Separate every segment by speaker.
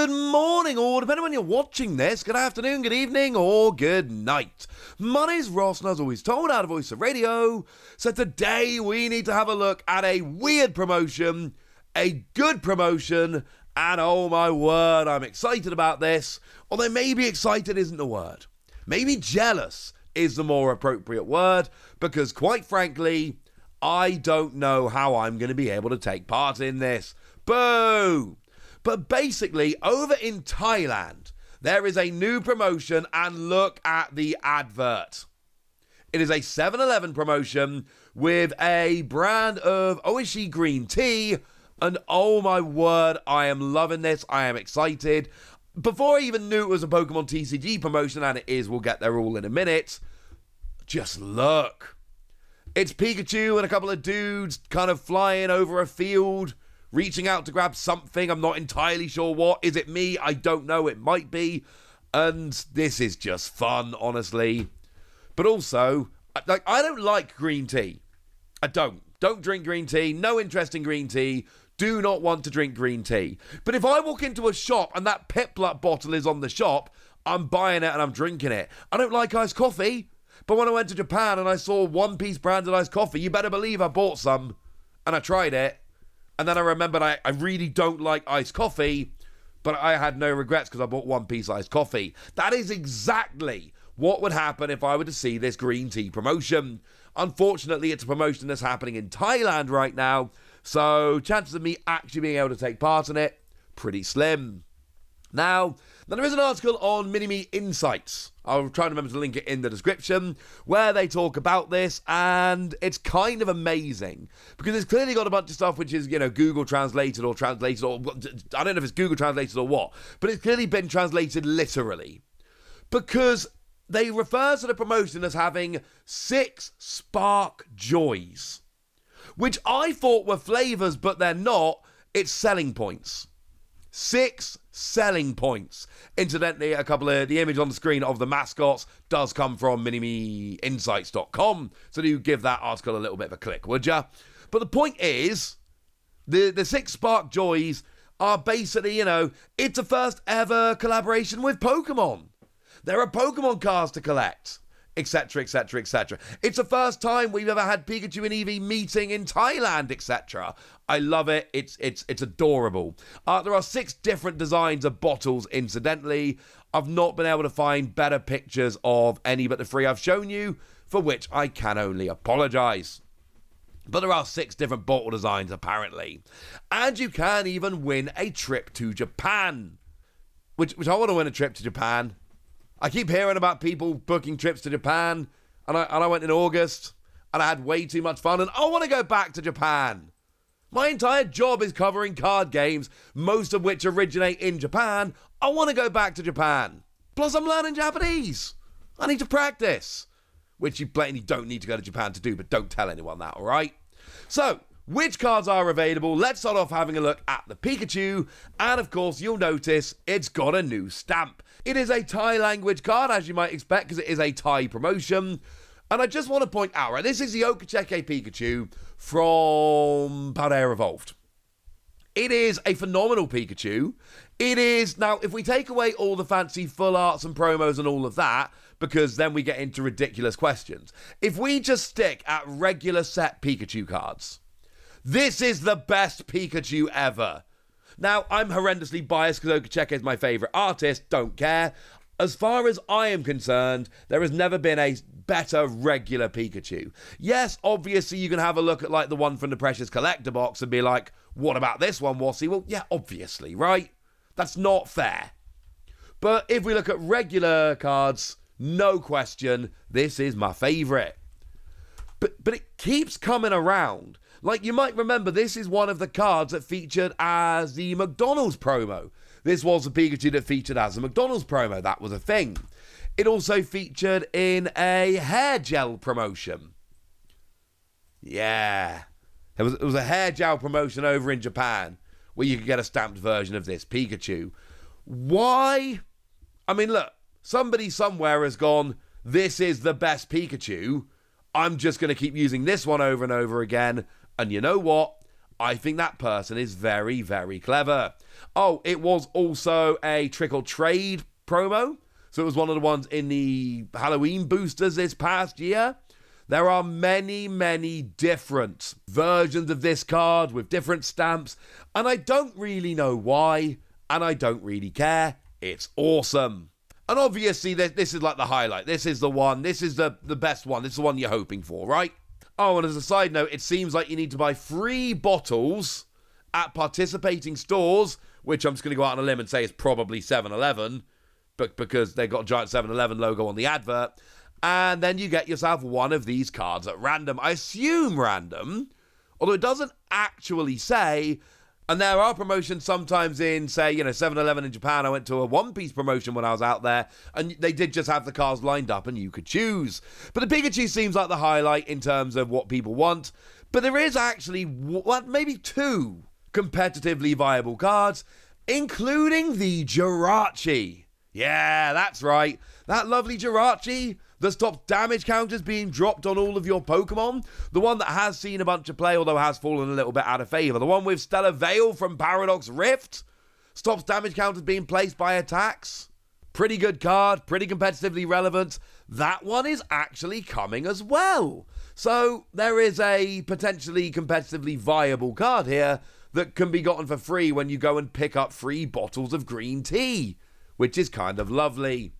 Speaker 1: Good morning, or depending on when you're watching this, good afternoon, good evening, or good night. My name's Ross, and as always told, out of Voice of Radio. So today we need to have a look at a weird promotion, a good promotion, and oh my word, I'm excited about this. Although maybe excited isn't the word. Maybe jealous is the more appropriate word, because quite frankly, I don't know how I'm going to be able to take part in this. Boo! But basically, over in Thailand, there is a new promotion, and look at the advert. It is a 7-Eleven promotion with a brand of Oishi green tea, and oh my word, I am loving this. I am excited. Before I even knew it was a Pokemon TCG promotion, and it is, we'll get there all in a minute, just look. It's Pikachu and a couple of dudes kind of flying over a field, reaching out to grab something. I'm not entirely sure what. Is it me? I don't know. It might be. And this is just fun, honestly. But also, I don't like green tea. I don't. Don't drink green tea. No interest in green tea. Do not want to drink green tea. But if I walk into a shop and that Piplup bottle is on the shop, I'm buying it and I'm drinking it. I don't like iced coffee. But when I went to Japan and I saw One Piece branded iced coffee, you better believe I bought some. And I tried it. And then I remembered I really don't like iced coffee, but I had no regrets because I bought One Piece iced coffee. That is exactly what would happen if I were to see this green tea promotion. Unfortunately, it's a promotion that's happening in Thailand right now, so chances of me actually being able to take part in it, pretty slim. Now, there is an article on Mini-Me Insights. I'll try and remember to link it in the description, where they talk about this, and it's kind of amazing, because it's clearly got a bunch of stuff which is, Google translated, or I don't know if it's Google translated or what, but it's clearly been translated literally, because they refer to the promotion as having 6 Spark Joys, which I thought were flavors, but they're not. It's selling points. 6 selling points. Incidentally, a couple of the image on the screen of the mascots does come from minimeinsights.com, so do give that article a little bit of a click, would ya? But the point is, the 6 Spark Joys are basically, it's a first ever collaboration with Pokemon. There are Pokemon cards to collect, etc., etc., etc. It's the first time we've ever had Pikachu and Eevee meeting in Thailand, etc. I love it. It's adorable. There are 6 different designs of bottles, incidentally. I've not been able to find better pictures of any but the 3 I've shown you, for which I can only apologise. But there are 6 different bottle designs, apparently. And you can even win a trip to Japan. Which I want to win a trip to Japan. I keep hearing about people booking trips to Japan, and I went in August, and I had way too much fun, and I want to go back to Japan. My entire job is covering card games, most of which originate in Japan. I want to go back to Japan. Plus, I'm learning Japanese. I need to practice, which you blatantly don't need to go to Japan to do, but don't tell anyone that, all right? So, which cards are available? Let's start off having a look at the Pikachu, and of course, you'll notice it's got a new stamp. It is a Thai language card, as you might expect, because it is a Thai promotion. And I just want to point out, right, this is the Okacheke Pikachu from Paldea Evolved. It is a phenomenal Pikachu. It is, now, if we take away all the fancy full arts and promos and all of that, because then we get into ridiculous questions. If we just stick at regular set Pikachu cards, this is the best Pikachu ever. Now, I'm horrendously biased because Okacheke is my favourite artist, don't care. As far as I am concerned, there has never been a better regular Pikachu. Yes, obviously you can have a look at like the one from the Precious Collector box and be like, what about this one, Wassy? Well, yeah, obviously, right? That's not fair. But if we look at regular cards, no question, this is my favourite. But it keeps coming around. Like, you might remember, this is one of the cards that featured as the McDonald's promo. This was the Pikachu that featured as the McDonald's promo. That was a thing. It also featured in a hair gel promotion. Yeah. It was a hair gel promotion over in Japan where you could get a stamped version of this Pikachu. Why? I mean, look, somebody somewhere has gone, this is the best Pikachu. I'm just going to keep using this one over and over again. And you know what? I think that person is very, very clever. Oh, it was also a trick or trade promo. So it was one of the ones in the Halloween boosters this past year. There are many, many different versions of this card with different stamps, and I don't really know why, and I don't really care. It's awesome. And obviously, this is like the highlight. This is the one. This is the best one. This is the one you're hoping for, right? Oh, and as a side note, it seems like you need to buy 3 bottles at participating stores, which I'm just going to go out on a limb and say is probably 7-Eleven, but because they got a giant 7-Eleven logo on the advert. And then you get yourself one of these cards at random. I assume random, although it doesn't actually say. And there are promotions sometimes in, say, 7-Eleven in Japan. I went to a One Piece promotion when I was out there, and they did just have the cards lined up and you could choose. But the Pikachu seems like the highlight in terms of what people want. But there is actually maybe 2 competitively viable cards, including the Jirachi. Yeah, that's right. That lovely Jirachi that stops damage counters being dropped on all of your Pokemon. The one that has seen a bunch of play, although has fallen a little bit out of favour. The one with Stellar Veil from Paradox Rift. Stops damage counters being placed by attacks. Pretty good card, pretty competitively relevant. That one is actually coming as well. So there is a potentially competitively viable card here that can be gotten for free when you go and pick up 3 bottles of green tea, which is kind of lovely.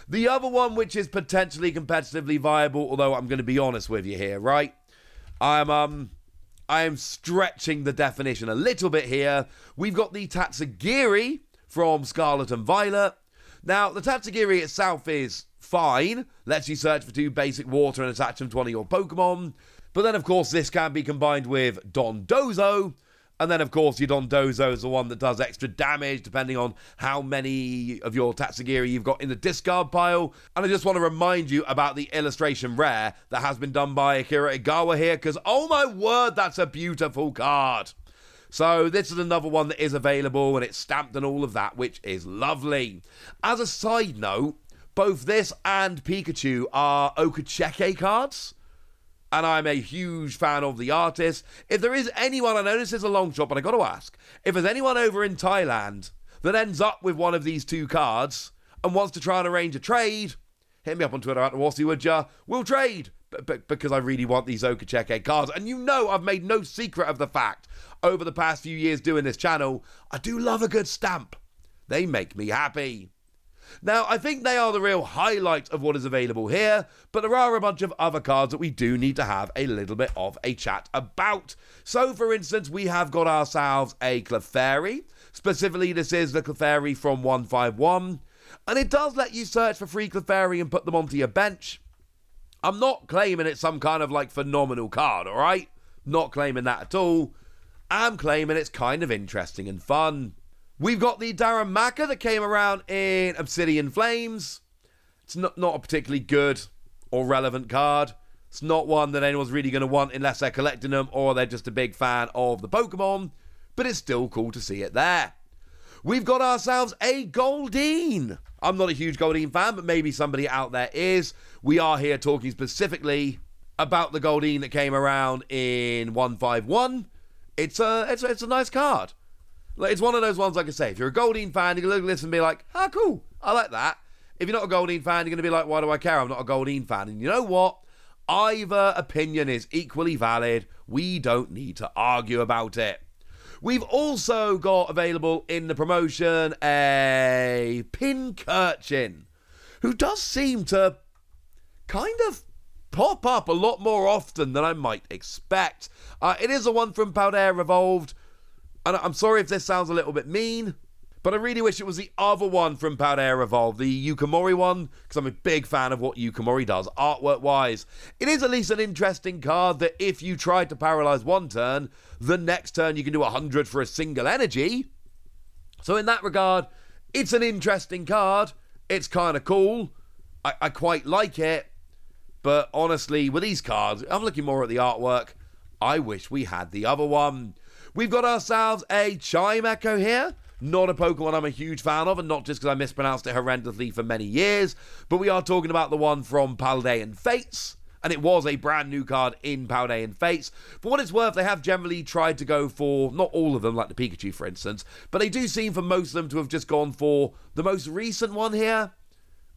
Speaker 1: The other one, which is potentially competitively viable, although I'm going to be honest with you here, right? I am stretching the definition a little bit here. We've got the Tatsugiri from Scarlet and Violet. Now, the Tatsugiri itself is fine. Lets you search for 2 basic water and attach them to one of your Pokemon. But then, of course, this can be combined with Dondozo. And then, of course, your Dondozo is the one that does extra damage, depending on how many of your Tatsugiri you've got in the discard pile. And I just want to remind you about the illustration rare that has been done by Akira Igawa here, because, oh my word, that's a beautiful card. So this is another one that is available, and it's stamped and all of that, which is lovely. As a side note, both this and Pikachu are Okacheke cards. And I'm a huge fan of the artist. If there is anyone, I know this is a long shot, but I got to ask, if there's anyone over in Thailand that ends up with one of these 2 cards and wants to try and arrange a trade, hit me up on Twitter at Wassy, would ya? We'll trade, because I really want these Okacheke cards. And I've made no secret of the fact, over the past few years doing this channel, I do love a good stamp. They make me happy. Now, I think they are the real highlight of what is available here, but there are a bunch of other cards that we do need to have a little bit of a chat about. So, for instance, we have got ourselves a Clefairy. Specifically, this is the Clefairy from 151, and it does let you search for 3 Clefairy and put them onto your bench. I'm not claiming it's some kind of, phenomenal card, alright? Not claiming that at all. I'm claiming it's kind of interesting and fun. We've got the Darumaka that came around in Obsidian Flames. It's not a particularly good or relevant card. It's not one that anyone's really going to want unless they're collecting them or they're just a big fan of the Pokemon. But it's still cool to see it there. We've got ourselves a Goldeen. I'm not a huge Goldeen fan, but maybe somebody out there is. We are here talking specifically about the Goldeen that came around in 151. It's a nice card. It's one of those ones, like I say, if you're a Goldeen fan, you're going to look at this and be like, cool, I like that. If you're not a Goldeen fan, you're going to be like, why do I care? I'm not a Goldeen fan. And you know what? Either opinion is equally valid. We don't need to argue about it. We've also got available in the promotion a Pincurchin, who does seem to kind of pop up a lot more often than I might expect. It is a one from Paldea Revolved. And I'm sorry if this sounds a little bit mean, but I really wish it was the other one from Paldea Revolve, the Yukimori one, because I'm a big fan of what Yukimori does, artwork-wise. It is at least an interesting card that if you try to paralyze one turn, the next turn you can do 100 for a single energy. So in that regard, it's an interesting card. It's kind of cool. I quite like it. But honestly, with these cards, I'm looking more at the artwork. I wish we had the other one. We've got ourselves a Chimecho here. Not a Pokemon I'm a huge fan of, and not just because I mispronounced it horrendously for many years, but we are talking about the one from Paldean Fates, and it was a brand new card in Paldean Fates. For what it's worth, they have generally tried to go for, not all of them, like the Pikachu for instance, but they do seem for most of them to have just gone for the most recent one here.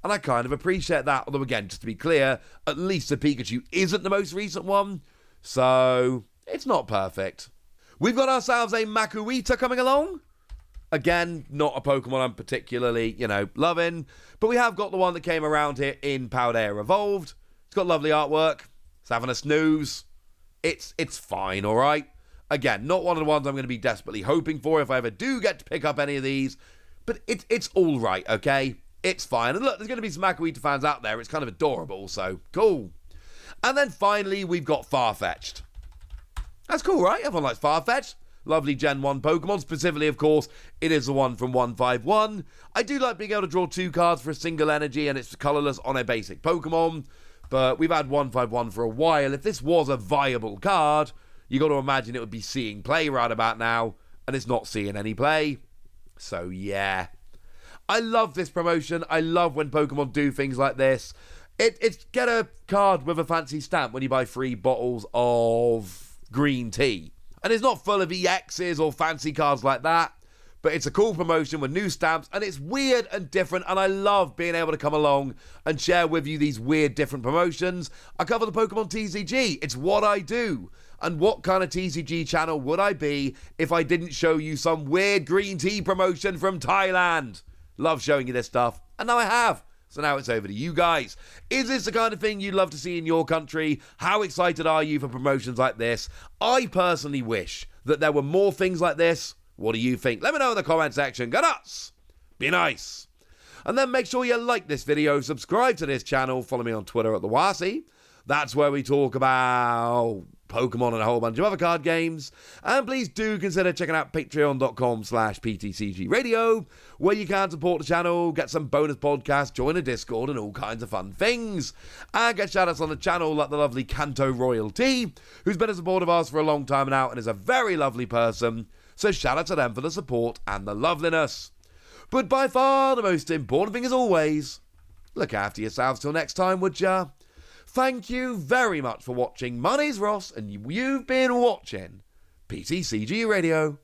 Speaker 1: And I kind of appreciate that, although again, just to be clear, at least the Pikachu isn't the most recent one, so it's not perfect. We've got ourselves a Makuita coming along. Again, not a Pokemon I'm particularly, loving. But we have got the one that came around here in Paldea Evolved. It's got lovely artwork. It's having a snooze. It's fine, alright? Again, not one of the ones I'm going to be desperately hoping for if I ever do get to pick up any of these. But it's alright, okay? It's fine. And look, there's going to be some Makuita fans out there. It's kind of adorable, so cool. And then finally, we've got Farfetch'd. That's cool, right? Everyone likes Farfetch'd. Lovely Gen 1 Pokemon. Specifically, of course, it is the one from 151. I do like being able to draw 2 cards for a single energy, and it's colourless on a basic Pokemon. But we've had 151 for a while. If this was a viable card, you got to imagine it would be seeing play right about now, and it's not seeing any play. So, yeah. I love this promotion. I love when Pokemon do things like this. It's get a card with a fancy stamp when you buy 3 bottles of green tea. And it's not full of EXs or fancy cards like that, but it's a cool promotion with new stamps, and it's weird and different, and I love being able to come along and share with you these weird different promotions. I cover the Pokemon TCG. It's what I do. And what kind of TCG channel would I be if I didn't show you some weird green tea promotion from Thailand? Love showing you this stuff, and now I have. So now it's over to you guys. Is this the kind of thing you'd love to see in your country? How excited are you for promotions like this? I personally wish that there were more things like this. What do you think? Let me know in the comment section. Go nuts! Be nice! And then make sure you like this video, subscribe to this channel, follow me on Twitter at TheWasi. That's where we talk about Pokemon and a whole bunch of other card games. And please do consider checking out patreon.com/PTCGradio, where you can support the channel, get some bonus podcasts, join a Discord, and all kinds of fun things. And get shoutouts on the channel like the lovely Kanto Royalty, who's been a supporter of ours for a long time now and is a very lovely person. So shout out to them for the support and the loveliness. But by far the most important thing as always, look after yourselves till next time, would ya? Thank you very much for watching. My name's Ross, and you've been watching PTCG Radio.